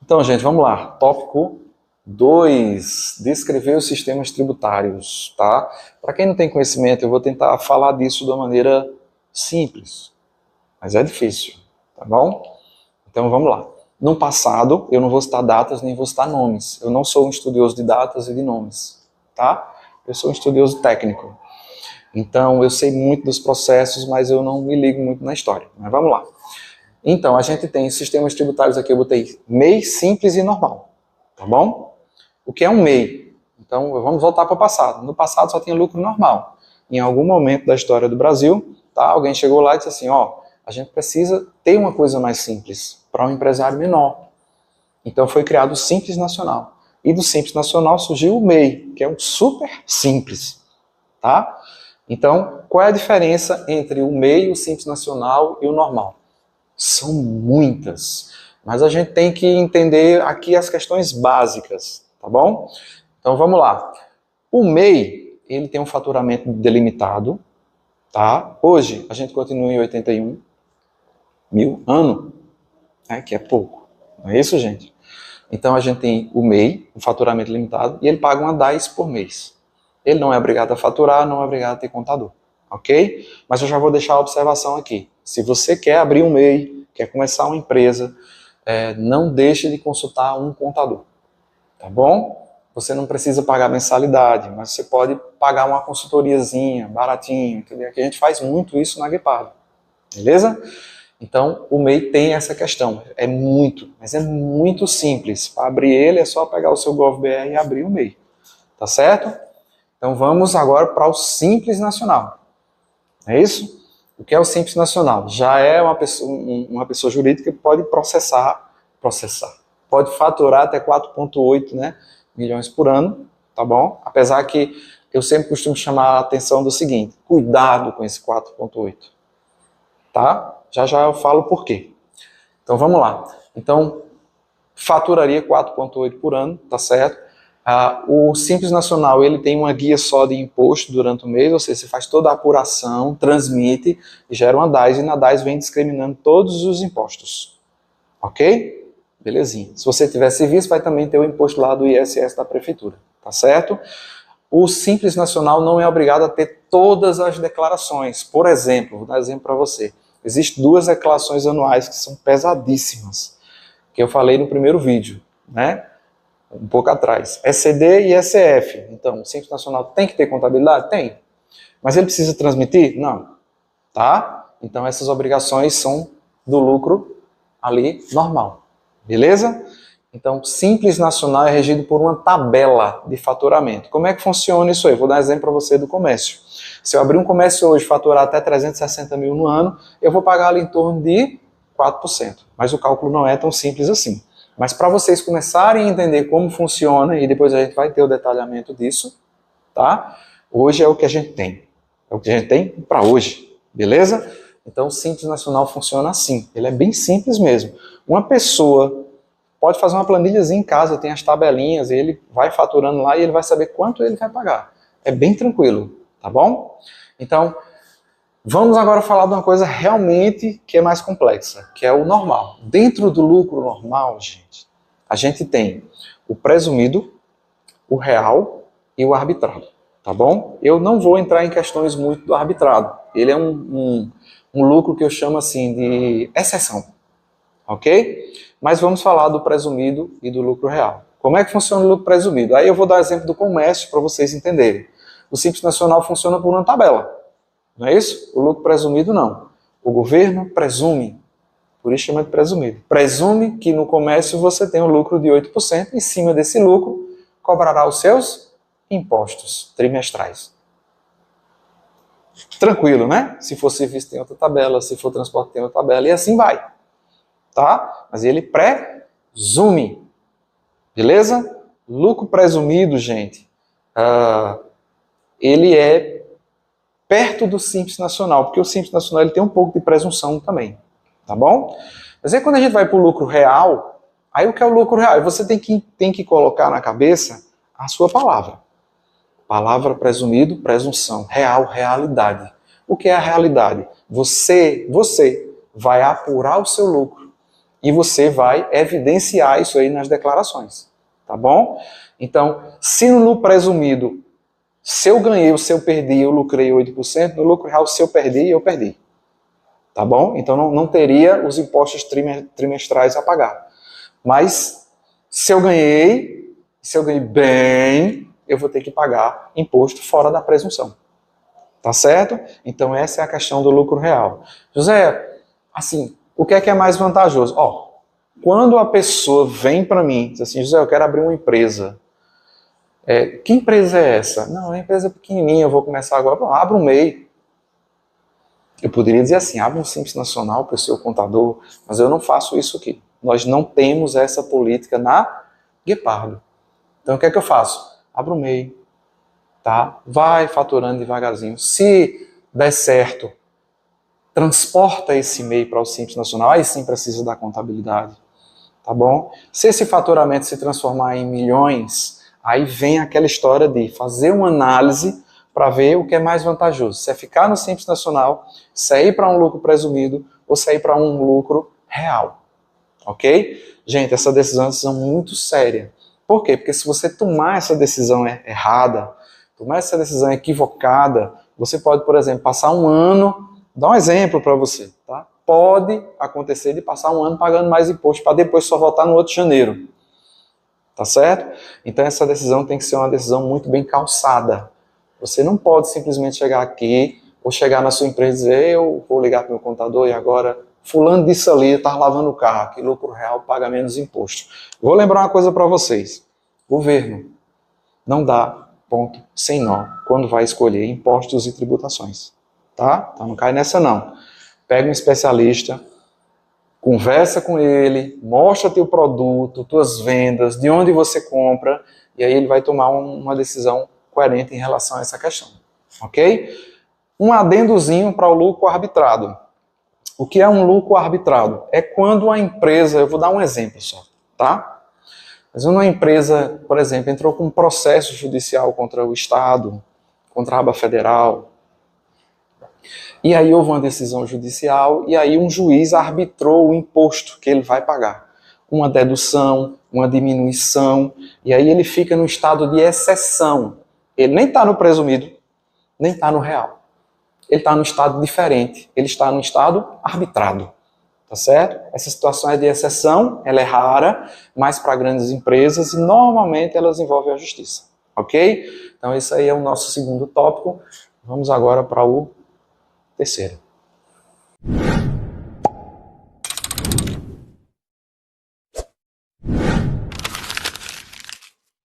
Então, gente, vamos lá. Tópico 2. Descrever os sistemas tributários, tá? Para quem não tem conhecimento, eu vou tentar falar disso de uma maneira simples, mas é difícil, tá bom? Então, vamos lá. No passado, eu não vou citar datas nem vou citar nomes. Eu não sou um estudioso de datas e de nomes, tá? Eu sou um estudioso técnico. Então, eu sei muito dos processos, mas eu não me ligo muito na história. Mas vamos lá. Então, a gente tem sistemas tributários aqui, eu botei MEI, Simples e Normal, tá bom? O que é um MEI? Então, vamos voltar para o passado. No passado só tinha lucro normal. Em algum momento da história do Brasil, tá, alguém chegou lá e disse assim, ó, a gente precisa ter uma coisa mais simples para um empresário menor. Então, foi criado o Simples Nacional. E do Simples Nacional surgiu o MEI, que é um super simples, tá? Então, qual é a diferença entre o MEI, o Simples Nacional e o normal? São muitas, mas a gente tem que entender aqui as questões básicas, tá bom? Então vamos lá. O MEI, ele tem um faturamento delimitado, tá? Hoje a gente continua em 81 mil ano, né, que é pouco, não é isso, gente? Então a gente tem o MEI, um faturamento limitado, e ele paga uma DAS por mês. Ele não é obrigado a faturar, não é obrigado a ter contador, ok? Mas eu já vou deixar a observação aqui. Se você quer abrir um MEI, quer começar uma empresa, não deixe de consultar um contador, tá bom? Você não precisa pagar mensalidade, mas você pode pagar uma consultoriazinha, baratinho, entendeu? Que a gente faz muito isso na Guepardo, beleza? Então, o MEI tem essa questão. Mas é muito simples. Para abrir ele, é só pegar o seu GovBR e abrir o MEI, tá certo? Então, vamos agora para o Simples Nacional. É isso? O que é o Simples Nacional? Já é uma pessoa jurídica que pode processar, pode faturar até 4,8, né, milhões por ano, tá bom? Apesar que eu sempre costumo chamar a atenção do seguinte, cuidado com esse 4,8, tá? Já eu falo por quê. Então vamos lá. Então, faturaria 4,8 por ano, tá certo? O Simples Nacional, ele tem uma guia só de imposto durante o mês, ou seja, você faz toda a apuração, transmite e gera uma DAS, e na DAS vem discriminando todos os impostos. Ok? Belezinha. Se você tiver serviço, vai também ter o imposto lá do ISS da prefeitura, tá certo? O Simples Nacional não é obrigado a ter todas as declarações. Por exemplo, vou dar um exemplo para você. Existem 2 declarações anuais que são pesadíssimas, que eu falei no primeiro vídeo, né? Um pouco atrás. ECD e ECF. Então, o Simples Nacional tem que ter contabilidade? Tem. Mas ele precisa transmitir? Não. Tá? Então, essas obrigações são do lucro ali normal. Beleza? Então, Simples Nacional é regido por uma tabela de faturamento. Como é que funciona isso aí? Vou dar um exemplo para você do comércio. Se eu abrir um comércio hoje e faturar até 360 mil no ano, eu vou pagar ali em torno de 4%. Mas o cálculo não é tão simples assim. Mas para vocês começarem a entender como funciona, e depois a gente vai ter o detalhamento disso, tá? Hoje é o que a gente tem. É o que a gente tem para hoje, beleza? Então o Simples Nacional funciona assim. Ele é bem simples mesmo. Uma pessoa pode fazer uma planilhazinha em casa, tem as tabelinhas, ele vai faturando lá e ele vai saber quanto ele vai pagar. É bem tranquilo, tá bom? Então, vamos agora falar de uma coisa realmente que é mais complexa, que é o normal. Dentro do lucro normal, gente, a gente tem o presumido, o real e o arbitrado, tá bom? Eu não vou entrar em questões muito do arbitrado. Ele é um lucro que eu chamo assim de exceção, ok? Mas vamos falar do presumido e do lucro real. Como é que funciona o lucro presumido? Aí eu vou dar exemplo do comércio para vocês entenderem. O Simples Nacional funciona por uma tabela. Não é isso? O lucro presumido não. O governo presume, por isso chama de presumido. Presume que no comércio você tem um lucro de 8%, em cima desse lucro cobrará os seus impostos trimestrais. Tranquilo, né? Se for serviço tem outra tabela, se for transporte tem outra tabela, e assim vai. Tá? Mas ele presume. Beleza? Lucro presumido, gente, ele é perto do Simples Nacional, porque o Simples Nacional ele tem um pouco de presunção também, tá bom? Mas aí quando a gente vai para o lucro real, aí o que é o lucro real? Você tem que colocar na cabeça a sua palavra. Palavra presumido, presunção. Real, realidade. O que é a realidade? Você vai apurar o seu lucro. E você vai evidenciar isso aí nas declarações, tá bom? Então, se no lucro presumido, se eu ganhei ou se eu perdi, eu lucrei 8%, no lucro real, se eu perdi, eu perdi. Tá bom? Então não teria os impostos trimestrais a pagar. Mas se eu ganhei bem, eu vou ter que pagar imposto fora da presunção. Tá certo? Então essa é a questão do lucro real. José, assim, o que é mais vantajoso? Quando a pessoa vem para mim e diz assim, José, eu quero abrir uma empresa. Que empresa é essa? Não, é uma empresa pequenininha, eu vou começar agora. Bom, abra um MEI. Eu poderia dizer assim, abra um Simples Nacional para o seu contador, mas eu não faço isso aqui. Nós não temos essa política na Guepardo. Então o que é que eu faço? Abra um MEI, tá? Vai faturando devagarzinho. Se der certo, transporta esse MEI para o Simples Nacional, aí sim precisa da contabilidade, tá bom? Se esse faturamento se transformar em milhões, aí vem aquela história de fazer uma análise para ver o que é mais vantajoso. Se é ficar no Simples Nacional, se é ir para um lucro presumido ou se é ir para um lucro real, ok? Gente, essa decisão é uma decisão muito séria. Por quê? Porque se você tomar essa decisão errada, tomar essa decisão equivocada, você pode, por exemplo, passar um ano, dá um exemplo para você, tá? Pode acontecer de passar um ano pagando mais imposto para depois só voltar no outro de janeiro, tá certo? Então essa decisão tem que ser uma decisão muito bem calçada. Você não pode simplesmente chegar aqui ou chegar na sua empresa e dizer, eu vou ligar para o meu contador e agora fulano disse ali, está lavando o carro, que lucro real paga menos imposto. Vou lembrar uma coisa para vocês. Governo não dá ponto sem nó quando vai escolher impostos e tributações. Tá? Então não cai nessa não. Pega um especialista, conversa com ele, mostra teu produto, tuas vendas, de onde você compra, e aí ele vai tomar uma decisão coerente em relação a essa questão. Ok? Um adendozinho para o lucro arbitrado. O que é um lucro arbitrado? É quando a empresa, eu vou dar um exemplo só, tá? Mas uma empresa, por exemplo, entrou com um processo judicial contra o Estado, contra a aba federal, e aí houve uma decisão judicial, e aí um juiz arbitrou o imposto que ele vai pagar. Uma dedução, uma diminuição, e aí ele fica no estado de exceção. Ele nem está no presumido, nem está no real. Ele está no estado diferente, ele está no estado arbitrado, tá certo? Essa situação é de exceção, ela é rara, mas para grandes empresas e normalmente elas envolvem a justiça, ok? Então esse aí é o nosso segundo tópico, vamos agora para o terceiro.